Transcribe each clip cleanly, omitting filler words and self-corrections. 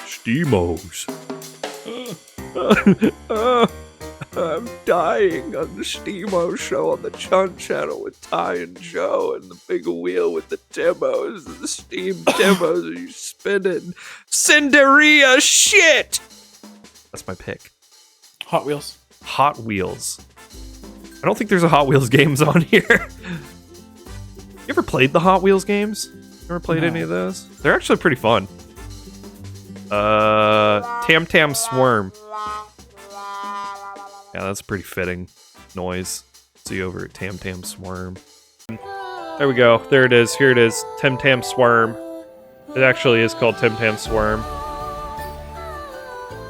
SteamOs. I'm dying on the SteamOs show on the Chunt channel with Ty and Joe and the big wheel with the Temos and the Steam Temos and you spinning Cinderia shit. That's my pick. Hot Wheels. Hot Wheels. I don't think there's a Hot Wheels games on here. You ever played the Hot Wheels games? Ever played any of those? They're actually pretty fun. Tem Tem Swarm. Yeah, that's a pretty fitting noise. See you over at Tem Tem Swarm. There we go. There it is. Here it is. Tem Tem Swarm. It actually is called Tem Tem Swarm.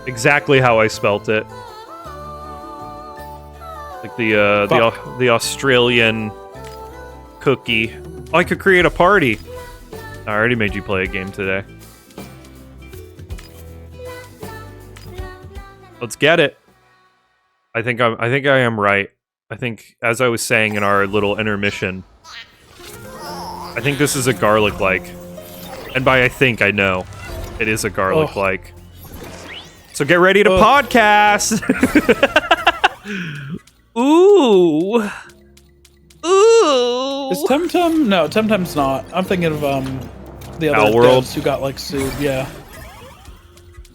Exactly how I spelt it. Like the Australian cookie. Oh, I could create a party. I already made you play a game today. Let's get it. I think I am right. I think, as I was saying in our little intermission, I think this is a garlic-like. And by I think, I know. It is a garlic-like. So get ready to podcast! Ooh! Ooh! Is Temtem? No, Temtem's not. I'm thinking of the other devs who got like sued. Yeah.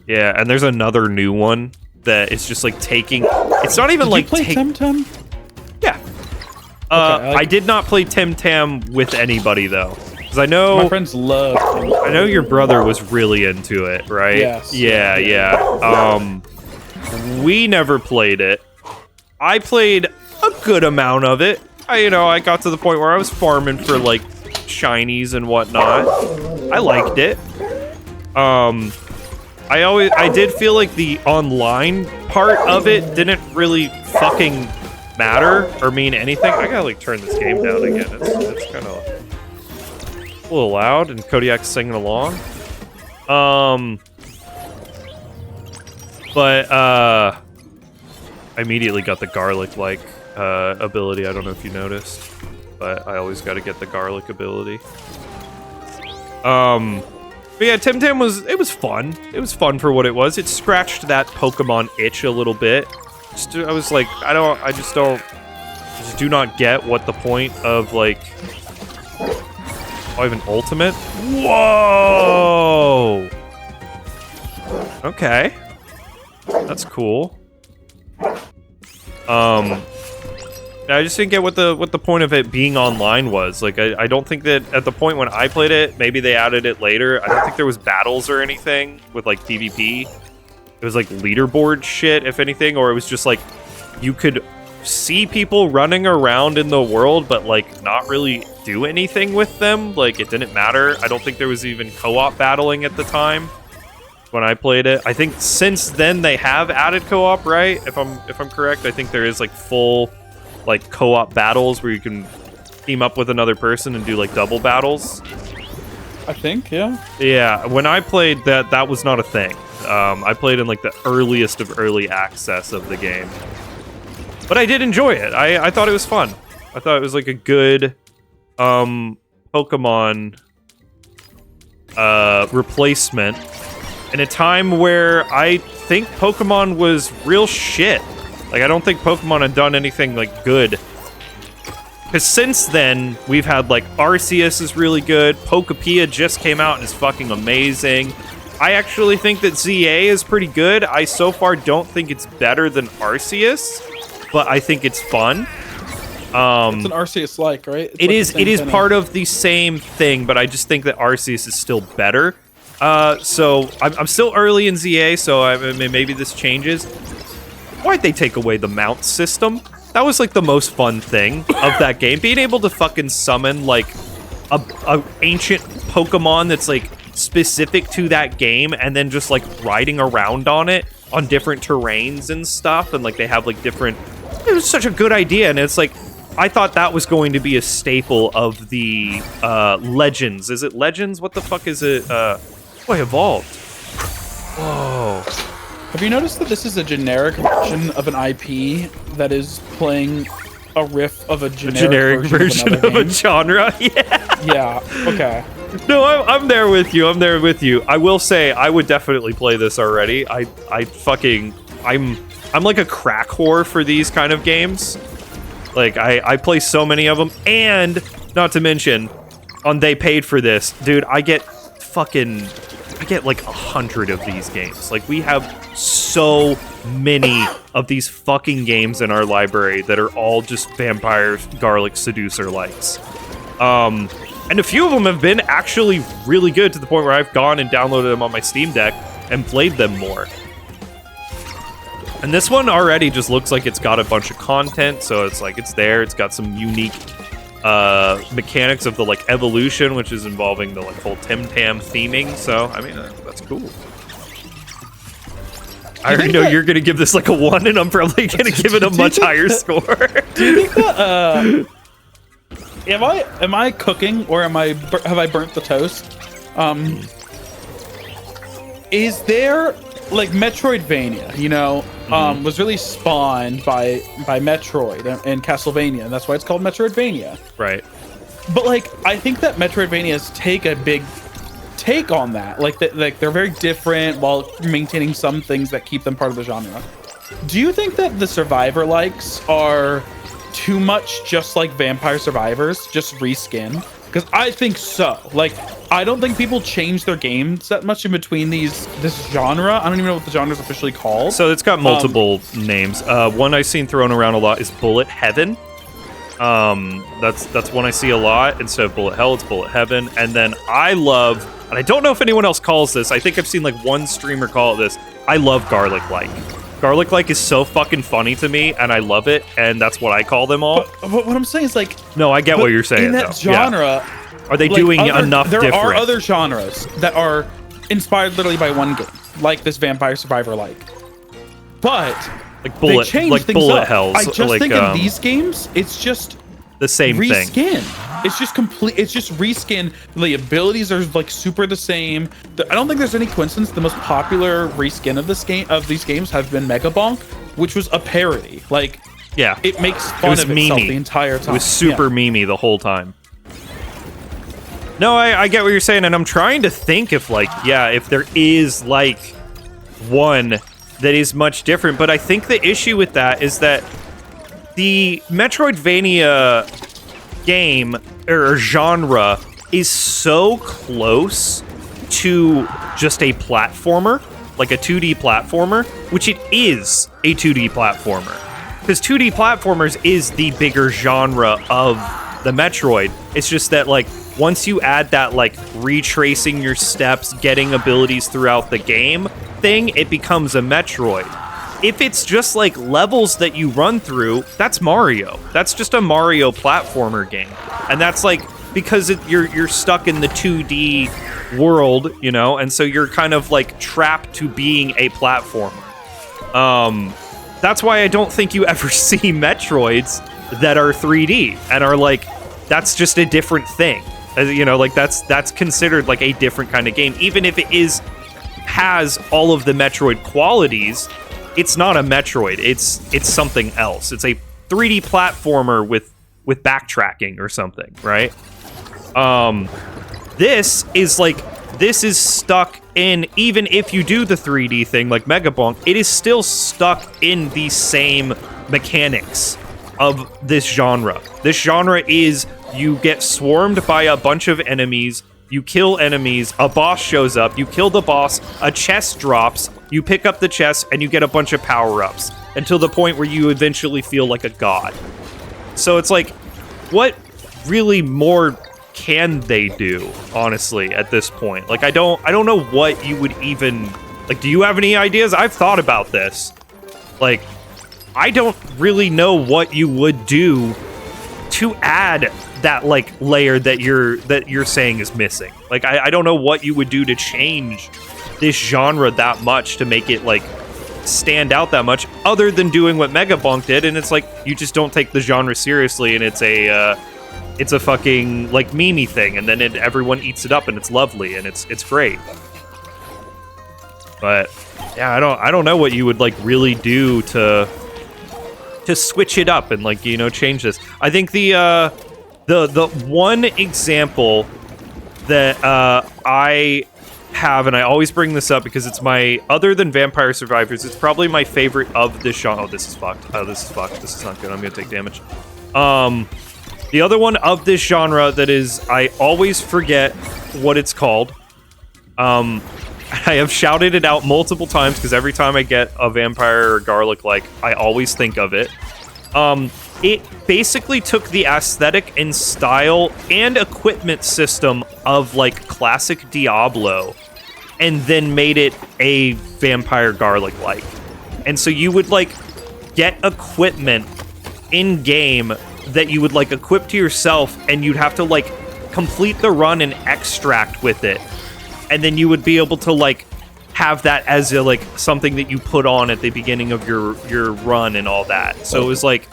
Yeah, and there's another new one that it's just like taking. It's not even like. Did you play Temtem? Yeah. Okay, I did not play Tem Tem with anybody though, because I know my friends love. I know your brother was really into it, right? Yes. Yeah. We never played it. I played a good amount of it. I got to the point where I was farming for like shinies and whatnot. I liked it. I did feel like the online part of it didn't really fucking matter or mean anything. I gotta like turn this game down again. It's kind of a little loud, and Kodiak's singing along. But I immediately got the garlic-like ability. I don't know if you noticed, but I always got to get the garlic ability. But yeah, Tem Tem was fun. It was fun for what it was. It scratched that Pokemon itch a little bit. I was like, I just do not get what the point of like. Oh, I have an ultimate. Whoa. Okay, that's cool. I just didn't get what the point of it being online was. Like, I don't think that at the point when I played it, maybe they added it later. I don't think there was battles or anything with like PvP. It was like leaderboard shit, if anything, or it was just like you could see people running around in the world, but like not really do anything with them. Like it didn't matter. I don't think there was even co-op battling at the time when I played it. I think since then they have added co-op, right? If I'm correct, I think there is like full like co-op battles where you can team up with another person and do like double battles. I think, yeah. Yeah, when I played that was not a thing. I played in like the earliest of early access of the game. But I did enjoy it. I thought it was fun. I thought it was like a good Pokemon replacement in a time where I think Pokemon was real shit. Like, I don't think Pokemon had done anything, like, good. Because since then, we've had, like, Arceus is really good. Pokepia just came out and is fucking amazing. I actually think that ZA is pretty good. I so far don't think it's better than Arceus, but I think it's fun. It's an Arceus-like, right? It is part of the same thing, but I just think that Arceus is still better. So I'm still early in ZA, so maybe this changes. Why'd they take away the mount system? That was like the most fun thing of that game. Being able to fucking summon like a ancient Pokemon that's like specific to that game, and then just like riding around on it on different terrains and stuff, and like they have like different. It was such a good idea, and it's like I thought that was going to be a staple of the Legends. Is it Legends? What the fuck is it? Oh, I evolved. Whoa. Have you noticed that this is a generic version of an IP that is playing a riff of a generic version of a genre? Yeah. Yeah. Yeah. Okay. No, I'm there with you. I'm there with you. I will say I would definitely play this already. I'm like a crack whore for these kind of games. Like I play so many of them, and not to mention on They Paid for This, dude, I get like 100 of these games. Like we have so many of these fucking games in our library that are all just vampire garlic seducer likes. And a few of them have been actually really good to the point where I've gone and downloaded them on my Steam Deck and played them more. And this one already just looks like it's got a bunch of content, so it's like it's there. It's got some unique mechanics of the like evolution, which is involving the like whole Tem Tem theming. So I mean that's cool. I already know you're gonna give this like a 1, and I'm probably gonna give it a much higher score. Do you think that? Am I cooking, or have I burnt the toast? Is there like Metroidvania? You know, was really spawned by Metroid and Castlevania, and that's why it's called Metroidvania. Right. But like, I think that Metroidvanias take a big take on that. Like they're very different while maintaining some things that keep them part of the genre. Do you think that the Survivor likes are too much just like Vampire Survivors, just reskin? Because I think so. Like, I don't think people change their games that much in between this genre. I don't even know what the genre is officially called. So it's got multiple names. One I've seen thrown around a lot is Bullet Heaven. That's one I see a lot. Instead of Bullet Hell, it's Bullet Heaven. And then I love, and I don't know if anyone else calls this, I think I've seen like one streamer call it this, I love Garlic-like. Garlic-like is so fucking funny to me, and I love it, and that's what I call them all. But what I'm saying is like... No, I get what you're saying, in that genre... Yeah. Are they doing enough different? There are other genres that are inspired literally by one game, like this Vampire Survivor-like. But like bullet, they change like things bullet up. hells. I just think in these games, it's just... the same reskin. thing. It's just complete. It's just reskin. The abilities are like super the same. I don't think there's any coincidence. The most popular reskin of these games have been Mega Bonk, which was a parody. Like, yeah, it makes fun of itself the entire time. It was super memey the whole time. No, I get what you're saying, and I'm trying to think if like, yeah, if there is like one that is much different, but I think the issue with that is that the Metroidvania game or genre is so close to just a platformer, like a 2D platformer, which it is a 2D platformer. Because 2D platformers is the bigger genre of the Metroid. It's just that like once you add that like retracing your steps, getting abilities throughout the game thing, it becomes a Metroid. If it's just like levels that you run through, that's Mario. That's just a Mario platformer game. And that's like, because you're stuck in the 2D world, you know, and so you're kind of like trapped to being a platformer. That's why I don't think you ever see Metroids that are 3D and are like, that's just a different thing. You know, like that's considered like a different kind of game. Even if it has all of the Metroid qualities, it's not a Metroid. It's something else. It's a 3D platformer with backtracking or something, right? This is stuck in, even if you do the 3D thing like Mega Bonk, it is still stuck in the same mechanics of this genre. This genre is you get swarmed by a bunch of enemies, you kill enemies, a boss shows up, you kill the boss, a chest drops, you pick up the chest, and you get a bunch of power-ups, until the point where you eventually feel like a god. So it's like, what really more can they do, honestly, at this point? Like, I don't know what you would even... Like, do you have any ideas? I've thought about this. Like, I don't really know what you would do to add that like layer that you're saying is missing. Like I don't know what you would do to change this genre that much to make it like stand out that much, other than doing what Mega Bonk did, and it's like you just don't take the genre seriously, and it's a fucking like meme thing, and then everyone eats it up, and it's lovely, and it's great. But yeah, I don't know what you would like really do to switch it up and like, you know, change this. I think the one example that I have, and I always bring this up because it's other than Vampire Survivors, it's probably my favorite of this genre. Oh, this is fucked. This is not good. I'm gonna take damage. The other one of this genre that is, I always forget what it's called. I have shouted it out multiple times because every time I get a vampire or garlic, like, I always think of it. It basically took the aesthetic and style and equipment system of, like, classic Diablo and then made it a vampire garlic-like. And so you would, like, get equipment in-game that you would, like, equip to yourself, and you'd have to, like, complete the run and extract with it. And then you would be able to, like, have that as, a, like, something that you put on at the beginning of your run and all that. So it was, like,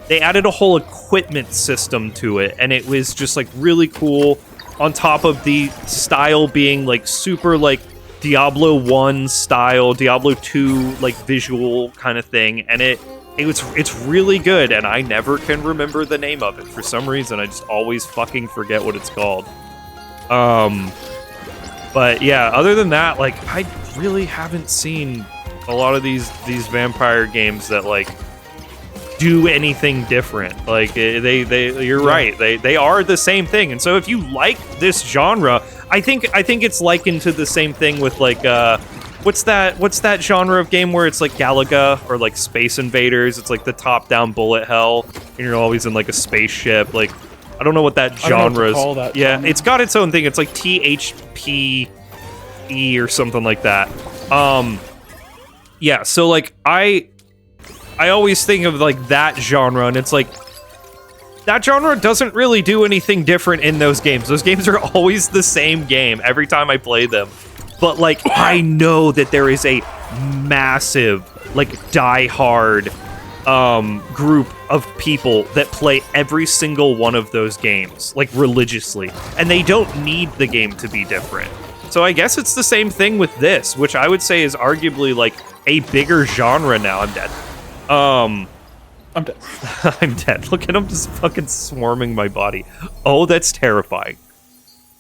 they added a whole equipment system to it, and it was just, like, really cool, on top of the style being, like, super, like, Diablo 1 style, Diablo 2, like, visual kind of thing, and it's really good, and I never can remember the name of it. For some reason, I just always fucking forget what it's called. But yeah, other than that, like, I really haven't seen a lot of these vampire games that, like, do anything different. Like, you're right. They are the same thing. And so if you like this genre, I think it's likened to the same thing with, like, what's that genre of game where it's like Galaga or like Space Invaders? It's like the top-down bullet hell, and you're always in, like, a spaceship. Like, I don't know what that genre is. Yeah, it's got its own thing. It's like THPE or something like that. Yeah, so, like, I always think of, like, that genre, and it's like, that genre doesn't really do anything different in those games. Those games are always the same game every time I play them. But, like, I know that there is a massive, like, die-hard group of people that play every single one of those games, like, religiously. And they don't need the game to be different. So I guess it's the same thing with this, which I would say is arguably, like, a bigger genre now. I'm dead. I'm dead. I'm dead. Look at him just fucking swarming my body. Oh, that's terrifying.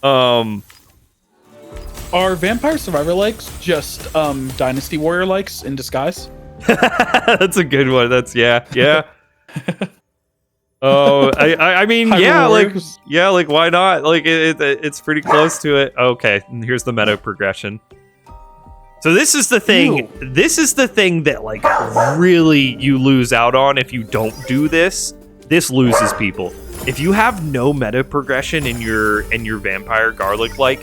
Are Vampire Survivor likes just Dynasty Warrior likes in disguise? That's a good one. Yeah. Oh, I mean, yeah, like why not? Like it's pretty close to it. Okay, and here's the meta progression. So this is the thing. Ew. This is the thing that, like, really you lose out on if you don't do this. This loses people. If you have no meta progression in your vampire garlic like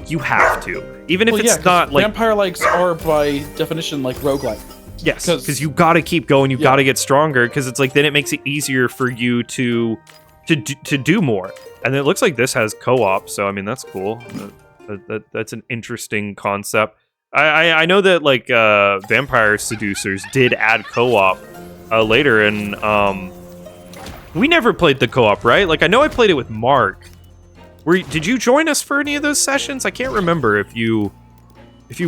you have to. Even if it's not like vampire likes are by definition like roguelike. Yes, because you got to keep going. You got to get stronger, because it's like then it makes it easier for you to do more. And it looks like this has co-op, so I mean that's cool. That's an interesting concept. I know that, like, Vampire Seducers did add co-op later, and we never played the co-op, right? Like, I know I played it with Mark. Did you join us for any of those sessions? I can't remember if you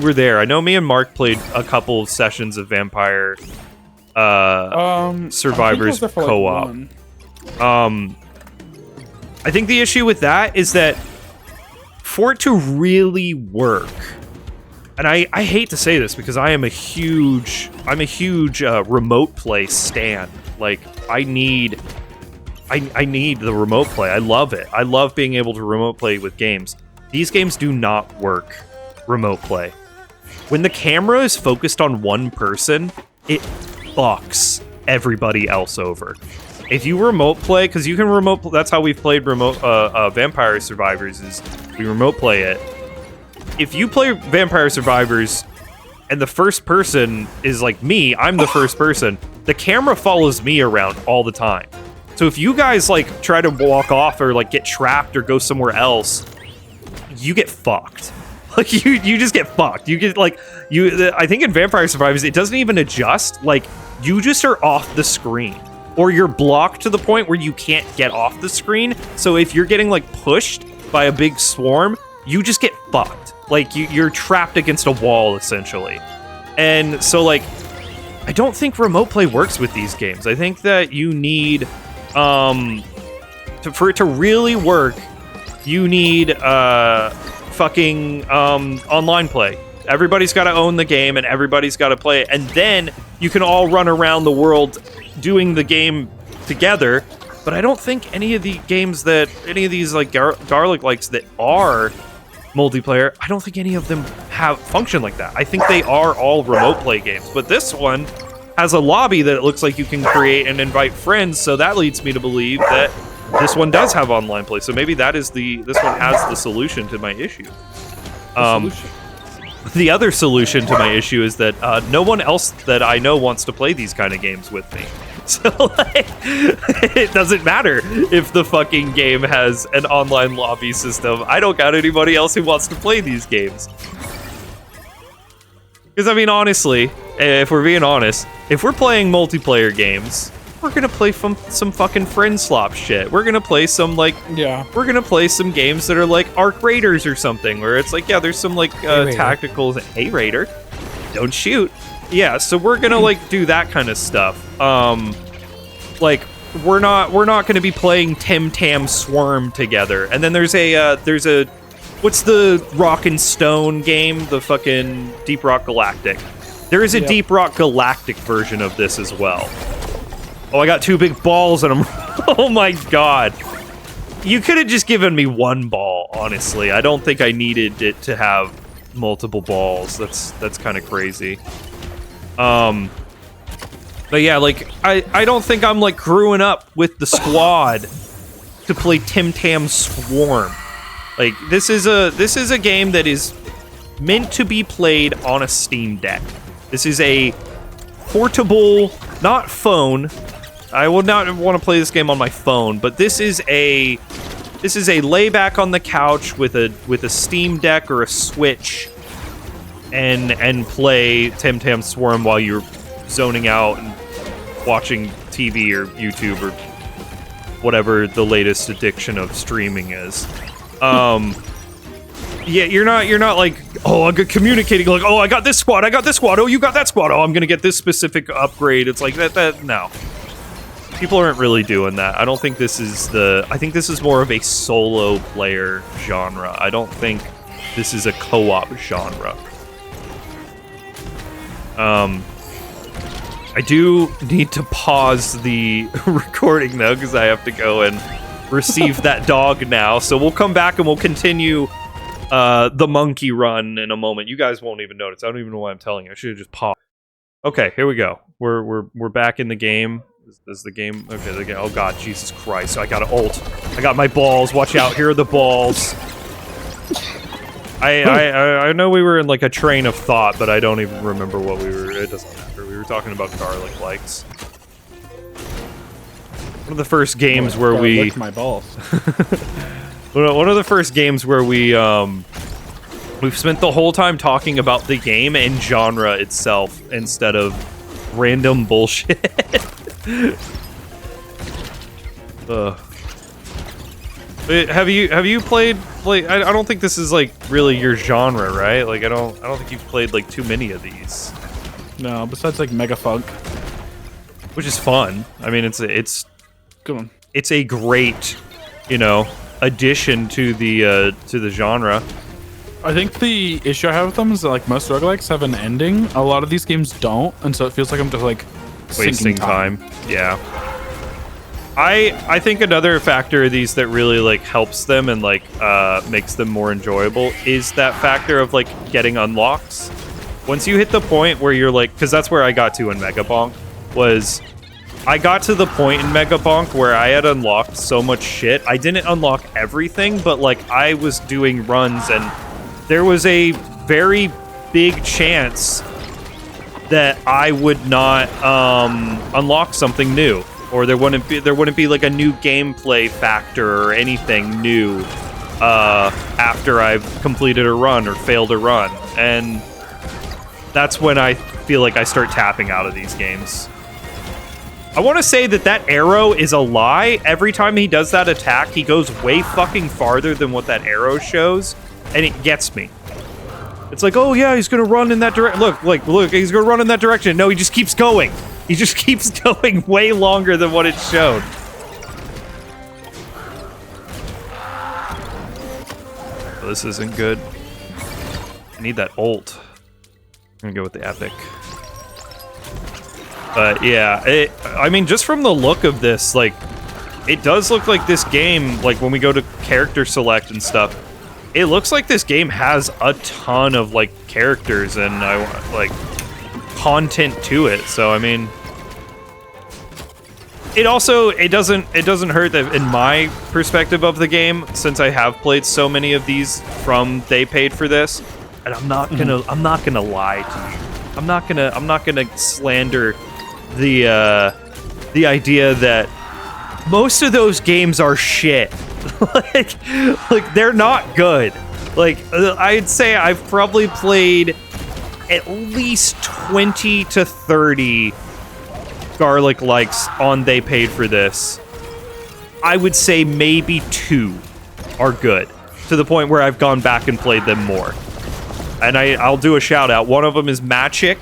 were there. I know me and Mark played a couple of sessions of Vampire Survivors co-op. I think the issue with that is that for it to really work, and I hate to say this because I'm a huge remote play stan. Like, I need the remote play. I love it. I love being able to remote play with games. These games do not work remote play. When the camera is focused on one person, it fucks everybody else over. If you remote play, because you can remote, that's how we've played remote Vampire Survivors, is we remote play it. If you play Vampire Survivors and the first person is like me, I'm the first person, the camera follows me around all the time. So if you guys, like, try to walk off or, like, get trapped or go somewhere else, you get fucked. Like, you just get fucked. You get, like, I think in Vampire Survivors, it doesn't even adjust. Like, you just are off the screen. Or you're blocked to the point where you can't get off the screen. So if you're getting, like, pushed by a big swarm, you just get fucked. Like, you're trapped against a wall, essentially. And so, like, I don't think remote play works with these games. I think that you need, for it to really work, you need fucking online play. Everybody's got to own the game and everybody's got to play it. And then you can all run around the world doing the game together. But I don't think any of the games that, any of these like Garlic likes that are multiplayer, I don't think any of them have function like that. I think they are all remote play games. But this one has a lobby that it looks like you can create and invite friends. So that leads me to believe that this one does have online play. So maybe that is this one has the solution to my issue. The other solution to my issue is that no one else that I know wants to play these kind of games with me. So, like, it doesn't matter if the fucking game has an online lobby system. I don't got anybody else who wants to play these games. Because, I mean, honestly, if we're being honest, if we're playing multiplayer games, we're gonna play some fucking friend slop shit. We're gonna play some, like, we're gonna play some games that are like Arc Raiders or something, where it's like, yeah, there's some, like, tacticals. Hey, Raider, don't shoot. Yeah, so we're gonna, like, do that kind of stuff. Like, we're not gonna be playing Tem Tem Swarm together. And then there's a, what's the Rock and Stone game? The fucking Deep Rock Galactic. There is a Deep Rock Galactic version of this as well. Oh, I got 2 big balls and I'm... Oh my god. You could have just given me 1 ball, honestly. I don't think I needed it to have multiple balls. That's kind of crazy. But yeah, like, I don't think I'm, like, growing up with the squad to play Tem Tem Swarm. Like, this is a game that is meant to be played on a Steam Deck. This is a portable, not phone. I would not want to play this game on my phone, but this is a layback on the couch with a Steam Deck or a Switch, and play Tem Tem Swarm while you're zoning out and watching TV or YouTube or whatever the latest addiction of streaming is. Yeah, you're not like, oh, I'm communicating like, oh, I got this squad, oh, you got that squad, oh, I'm gonna get this specific upgrade. It's like that no. People aren't really doing that. I don't think this is I think this is more of a solo player genre. I don't think this is a co-op genre. I do need to pause the recording though, because I have to go and receive that dog now. So we'll come back and we'll continue the monkey run in a moment. You guys won't even notice. I don't even know why I'm telling you. I should have just paused. Okay, here we go. We're back in the game. Is the game okay? The game. Oh god, Jesus Christ! I got to ult. I got my balls. Watch out! Here are the balls. I know we were in like a train of thought, but I don't even remember what we were. It doesn't matter. We were talking about garlic likes. One of the first games where we licked my balls. One of the first games where we've spent the whole time talking about the game and genre itself instead of random bullshit. Have you played, like, I don't think this is like really your genre, right? Like I don't think you've played like too many of these. No, besides like Mega Funk, which is fun. I mean, it's good one. It's a great, addition to the genre. I think the issue I have with them is that, like, most roguelikes have an ending. A lot of these games don't, and so it feels like I'm just like wasting time. Yeah. I think another factor of these that really like helps them and like makes them more enjoyable is that factor of like getting unlocks. Once you hit the point where you're like, because that's where I got to in Mega Bonk, was I got to the point in Mega Bonk where I had unlocked so much shit. I didn't unlock everything, but like I was doing runs and there was a very big chance that I would not unlock something new, or there wouldn't be like a new gameplay factor or anything new after I've completed a run or failed a run, and that's when I feel like I start tapping out of these games. I want to say that arrow is a lie. Every time he does that attack, he goes way fucking farther than what that arrow shows, and it gets me. It's like, oh yeah, he's gonna run in that direction. Look, he's gonna run in that direction. No, he just keeps going. He just keeps going way longer than what it showed. this isn't good. I need that ult. I'm gonna go with the epic. But yeah, I mean, just from the look of this, like, it does look like this game, like when we go to character select and stuff, it looks like this game has a ton of like characters and like content to it. So I mean, it doesn't hurt that in my perspective of the game, since I have played so many of these from they paid for this, and I'm not gonna lie to you. I'm not gonna slander the idea that most of those games are shit. like they're not good. Like I'd say I've probably played at least 20 to 30 garlic likes on they paid for this. I would say maybe 2 are good, to the point where I've gone back and played them more. And I'll do a shout out. One of them is Magic.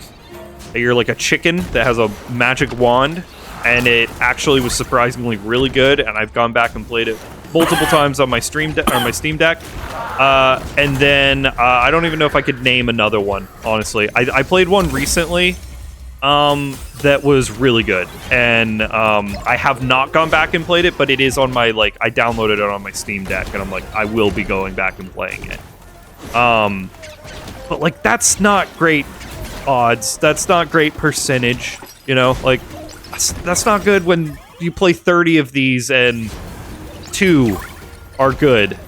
You're like a chicken that has a magic wand, and it actually was surprisingly really good, and I've gone back and played it multiple times on my Steam Deck. And then I don't even know if I could name another one, honestly. I played one recently that was really good, and I have not gone back and played it, but it is on my, like, I downloaded it on my Steam Deck, and I'm like, I will be going back and playing it. But like, that's not great odds. That's not great percentage, you know? Like, that's not good when you play 30 of these and 2 are good.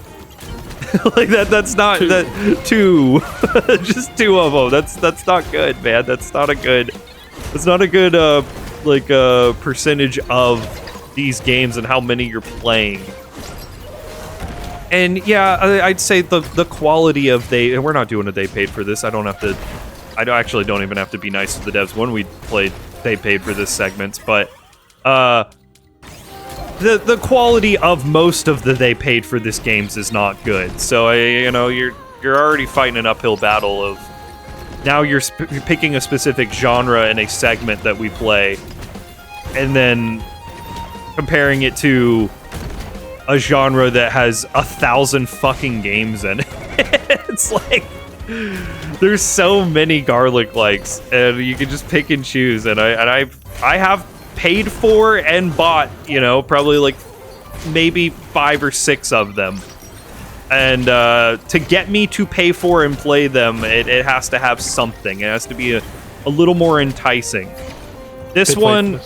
Like that's not 2. Just 2 of them. That's not good, man. That's not a good percentage of these games and how many you're playing. And yeah, I'd say the quality of and we're not doing a they paid for this. I actually don't even have to be nice to the devs when we played they paid for this segments, but the quality of most of the they paid for this games is not good. So you're already fighting an uphill battle of now you're picking a specific genre in a segment that we play, and then comparing it to a genre that has 1,000 fucking games in it. It's like there's so many garlic likes, and you can just pick and choose. And I have paid for and bought, probably like maybe 5 or 6 of them. And to get me to pay for and play them, it has to have something. It has to be a little more enticing. This one,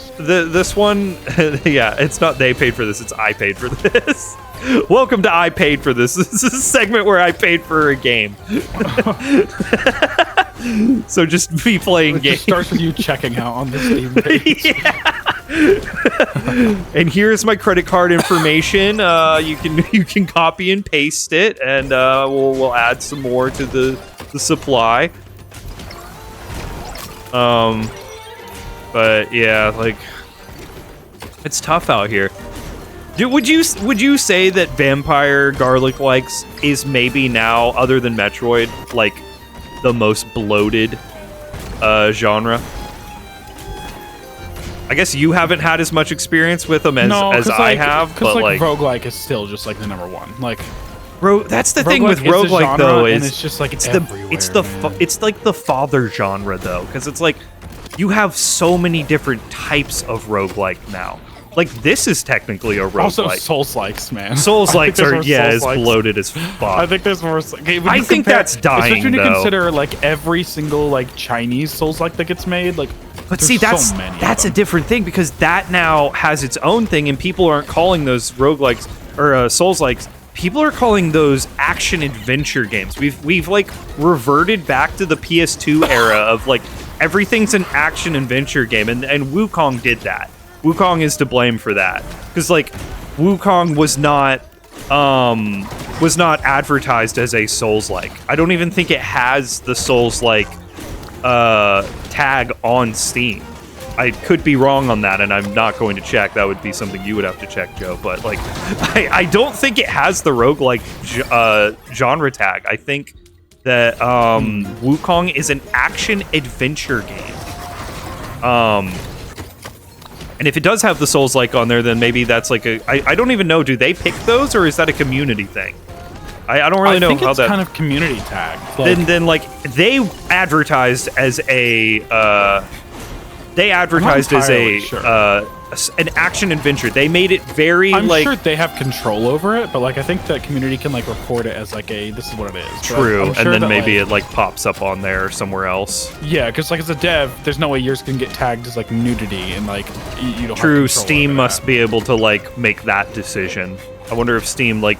yeah, it's not they paid for this, it's I paid for this. Welcome to I paid for this. This is a segment where I paid for a game. So just be playing games. It starts with you checking out on the Steam page. Yeah. And here's my credit card information. You can copy and paste it, and we'll add some more to the supply. But yeah, like, it's tough out here. Would you say that vampire garlic likes is maybe now, other than Metroid, like the most bloated genre? I guess you haven't had as much experience with them as I have, but like roguelike is still just like the #1. Like, that's the thing with roguelike though, is it's just like everywhere. It's like the father genre though, because it's like you have so many different types of roguelike now. Like, this is technically a roguelike. Also, Souls-likes, man. Souls-likes are, as bloated as fuck. I think there's more... Okay, I think that's dying, especially when you though. consider, like, every single, like, Chinese Souls-like that gets made, like, but see, that's a different thing, because that now has its own thing, and people aren't calling those roguelikes, or Souls-likes, people are calling those action-adventure games. We've, like, reverted back to the PS2 era of, like, everything's an action-adventure game, and Wukong did that. Wukong is to blame for that, because like Wukong was not advertised as a Souls-like. I don't even think it has the Souls-like tag on Steam. I could be wrong on that, and I'm not going to check. That would be something you would have to check, Joe. But like, I don't think it has the roguelike genre tag. I think that Wukong is an action-adventure game. And if it does have the Souls-like on there, then maybe that's like I don't even know. Do they pick those, or is that a community thing? I don't really know think how it's that kind of community tagged. then like they advertised as a an action adventure. They made it very I'm like sure they have control over it, but like I think that community can like report it as like this is what it is. true, I'm sure and then that, maybe like, it like pops up on there or somewhere else. yeah, because like as a dev, there's no way yours can get tagged as like nudity and like you don't. True, have control Steam over must that. be able to like make that decision. I wonder if Steam like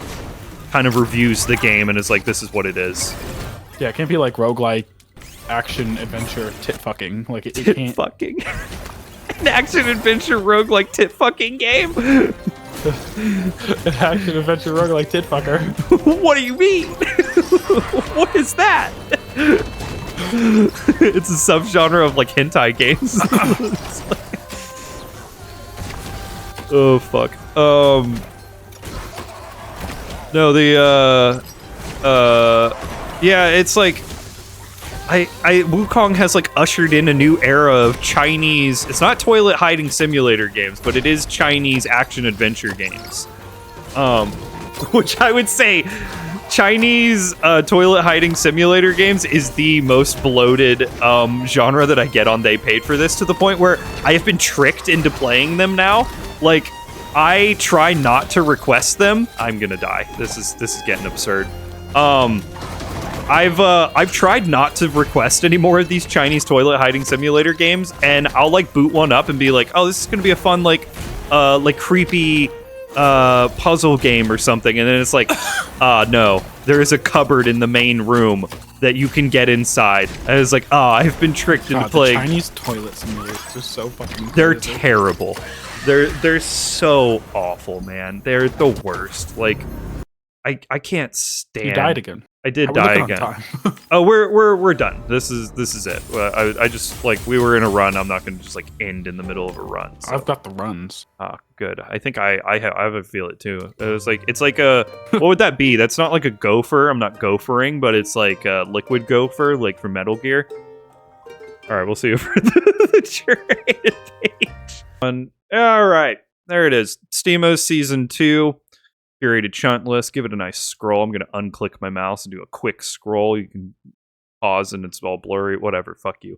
kind of reviews the game and is like, this is what it is. Yeah, it can't be like roguelike action adventure tit fucking. Like it Tit can't. fucking. An action adventure roguelike tit fucking game. An action adventure roguelike tit fucker. What do you mean? What is that? It's a subgenre of like hentai games. Oh fuck. No, yeah, it's like Wukong has like ushered in a new era of Chinese. It's not toilet hiding simulator games, but it is Chinese action adventure games. Which I would say Chinese toilet hiding simulator games is the most bloated genre that I get on They Paid for This, to the point where I have been tricked into playing them now. Like, I try not to request them. I'm gonna die. This is getting absurd. I've tried not to request any more of these Chinese toilet hiding simulator games, and I'll like boot one up and be like, oh, this is gonna be a fun like creepy puzzle game or something, and then it's like, no, there is a cupboard in the main room that you can get inside. And it's like, I've been tricked into playing. The Chinese toilet simulators are so fucking. They're crazy. terrible. They're so awful, man. They're the worst. Like, I can't stand. You died again. I did We're die looking again. on time. Oh, we're done. This is it. I just like we were in a run. I'm not gonna just like end in the middle of a run. So. I've got the runs. Good. I think I have a feel it too. It's like a what would that be? That's not like a gopher. I'm not gophering, but it's like a liquid gopher, like from Metal Gear. All right, we'll see you for the curated page. All right, there it is. SteamOs Season 2. Curated Chunt list. Give it a nice scroll. I'm gonna unclick my mouse and do a quick scroll. You can pause and it's all blurry. Whatever. Fuck you.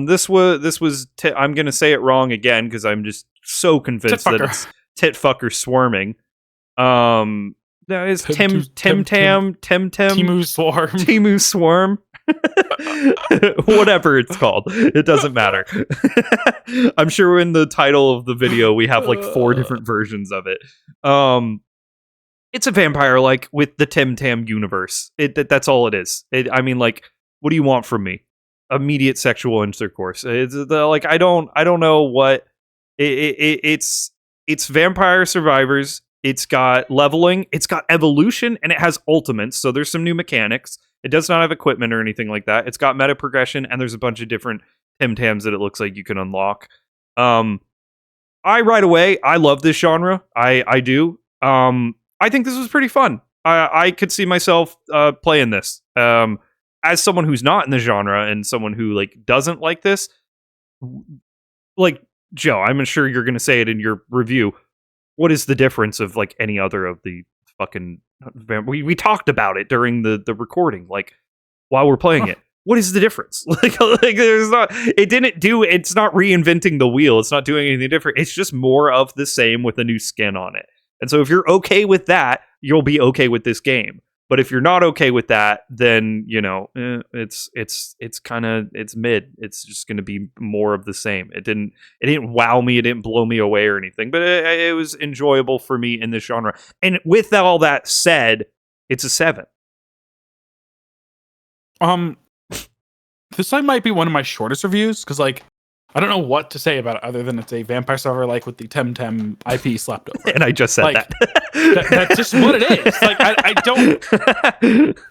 This was. I'm gonna say it wrong again because I'm just so convinced that it's titfucker swarming. That is Tem Tem Temu Swarm. Temu Swarm. Whatever it's called, it doesn't matter. I'm sure in the title of the video we have like 4 different versions of it. It's a vampire like with the Tem Tem universe. That's all it is. I mean, like, what do you want from me? Immediate sexual intercourse. It's like I don't know what it's vampire survivors. It's got leveling, it's got evolution, and it has ultimates. So there's some new mechanics. It does not have equipment or anything like that. It's got meta progression, and there's a bunch of different Tem Tams that it looks like you can unlock. I love this genre. I do. I think this was pretty fun. I could see myself playing this. As someone who's not in the genre and someone who like doesn't like this, like Joe, I'm sure you're going to say it in your review. What is the difference of like any other of the fucking? We talked about it during the recording, like while we're playing it. What is the difference? like there's not. It's not reinventing the wheel. It's not doing anything different. It's just more of the same with a new skin on it. And so if you're okay with that, you'll be okay with this game. But if you're not okay with that, then it's mid. It's just going to be more of the same. It didn't wow me. It didn't blow me away or anything. But it was enjoyable for me in this genre. And with all that said, it's a 7. This might be one of my shortest reviews because like I don't know what to say about it other than it's a vampire survivor like with the Tem Tem IP slapped over. And I just said like, that. That's just what it is. Like I don't.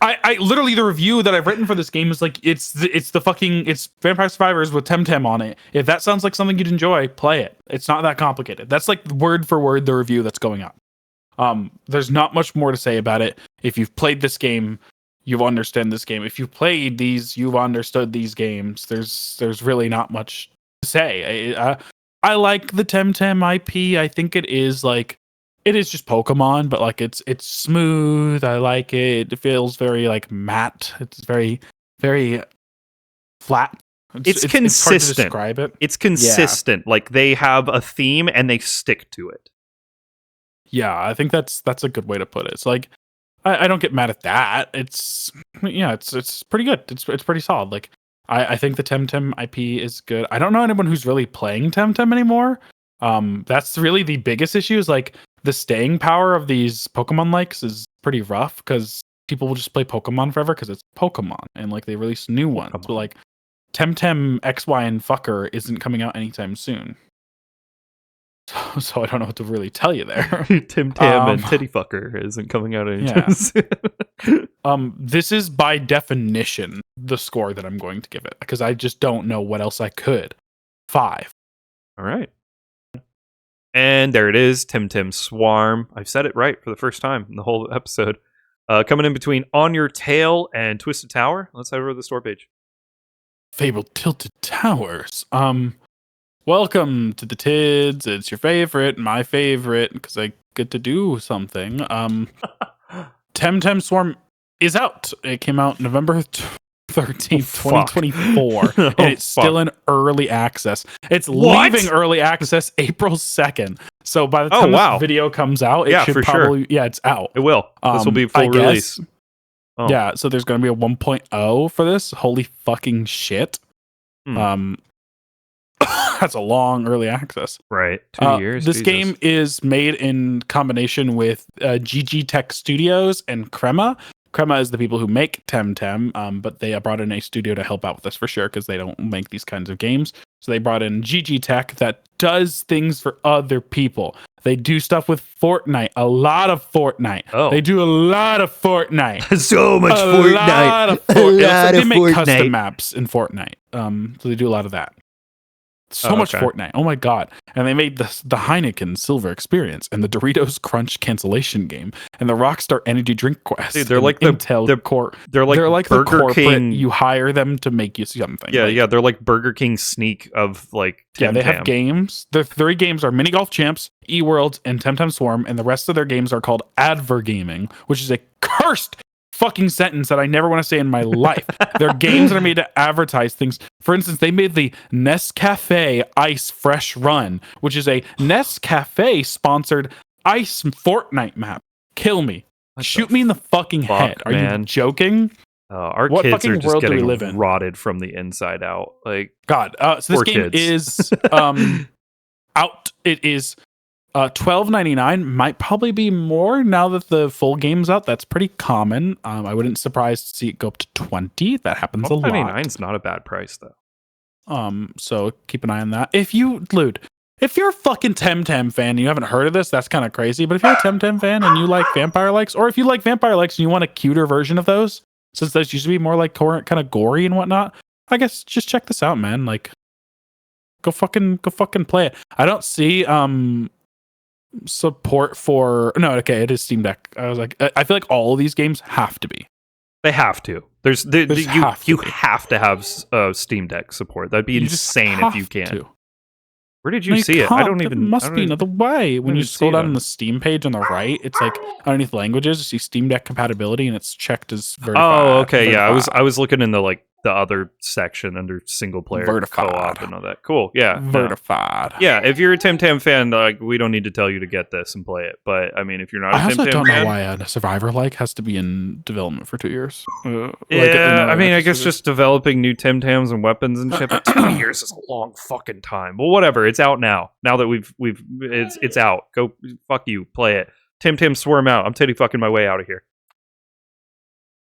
I literally the review that I've written for this game is like it's vampire survivors with Tem Tem on it. If that sounds like something you'd enjoy, play it. It's not that complicated. That's like word for word the review that's going up. There's not much more to say about it. If you've played this game, you understand this game. If you've played these, you've understood these games. There's really not much to say. I like the Tem Tem IP. I think it is like it is just Pokemon, but like it's smooth. I like it. It feels very like matte. It's very flat. It's consistent. It's hard to describe it. It's consistent. Like they have a theme and they stick to it. Yeah, I think that's a good way to put it. It's like I don't get mad at that. It's pretty good. It's pretty solid. Like I think the Temtem IP is good. I don't know anyone who's really playing Temtem anymore. That's really the biggest issue. Is like the staying power of these Pokemon likes is pretty rough because people will just play Pokemon forever because it's Pokemon and like they release new ones. But like Temtem X, Y, and Fucker isn't coming out anytime soon. So I don't know what to really tell you there. Tim Tam and Titty Fucker isn't coming out anytime soon. This is by definition the score that I'm going to give it because I just don't know what else I could. 5. All right. And there it is, Tem Tem Swarm. I've said it right for the first time in the whole episode. Coming in between On Your Tail and Twisted Tower. Let's head over to the store page. Fabled Tilted Towers. Welcome to the Tids. It's your favorite, my favorite, because I get to do something. Tem Tem Swarm is out. It came out November 13th, 2024. And it's still in early access. It's leaving early access April 2nd. So by the time this video comes out, it should probably, it's out. It will. This will be full release. Oh. Yeah, so there's going to be a 1.0 for this. Holy fucking shit. That's a long early access. Right. 2 years. This game is made in combination with GG Tech Studios and Crema. Crema is the people who make Temtem, but they brought in a studio to help out with this for sure because they don't make these kinds of games. So they brought in GG Tech that does things for other people. They do stuff with Fortnite, a lot of Fortnite. Oh. They do a lot of Fortnite. So much Fortnite. Lot of Fortnite. They make custom maps in Fortnite. So they do a lot of that. So much Fortnite. Oh my god. And they made the Heineken Silver Experience and the Doritos Crunch cancellation game and the Rockstar Energy Drink Quest. Dude, they're like the Intel core. They're like the Burger corporate. King. You hire them to make you something. Yeah, they're like Burger King Sneak of like Temtem. They have games. Their 3 games are Mini Golf Champs, eWorlds, and Temtem Swarm, and the rest of their games are called Advergaming, which is a cursed fucking sentence that I never want to say in my life. They're games that are made to advertise things. For instance, they made the Nescafe Ice Fresh Run, which is a Nescafe sponsored ice Fortnite map. Kill me. Shoot me in the fucking head. Are you joking? Our kids are just getting rotted from the inside out. Like God. So this game is out. It is $12.99. Might probably be more now that the full game's out. That's pretty common. I wouldn't surprise to see it go up to $20. That happens a lot. $12.99 is not a bad price though. So keep an eye on that. If you're a fucking Temtem fan and you haven't heard of this, that's kind of crazy. But if you're a Temtem fan and you like vampire likes, or if you like vampire likes and you want a cuter version of those, since those used to be more like kind of gory and whatnot, I guess just check this out, man. Like, go fucking play it. I don't see support for it is Steam Deck. I was like, I feel like all of these games have to be. They have to. You have to have Steam Deck support. That'd be insane if you can't. Where did you see it? I don't even. There must be another way. When you scroll down on the Steam page on the right, it's like underneath languages, you see Steam Deck compatibility, and it's checked as verified. Oh, okay, verified. Yeah. I was looking in the other section under single player co-op and all that. Cool. Yeah. Verified. Yeah. If you're a Temtem fan, we don't need to tell you to get this and play it. But I mean, if you're not a Temtem fan, I also don't know why a Survivor has to be in development for 2 years. I guess just developing new Temtems and weapons and shit. But 2 years is a long fucking time. Well, whatever. It's out now. Now that it's out. Go fuck you. Play it. Tem Tem Swarm out. I'm titty fucking my way out of here.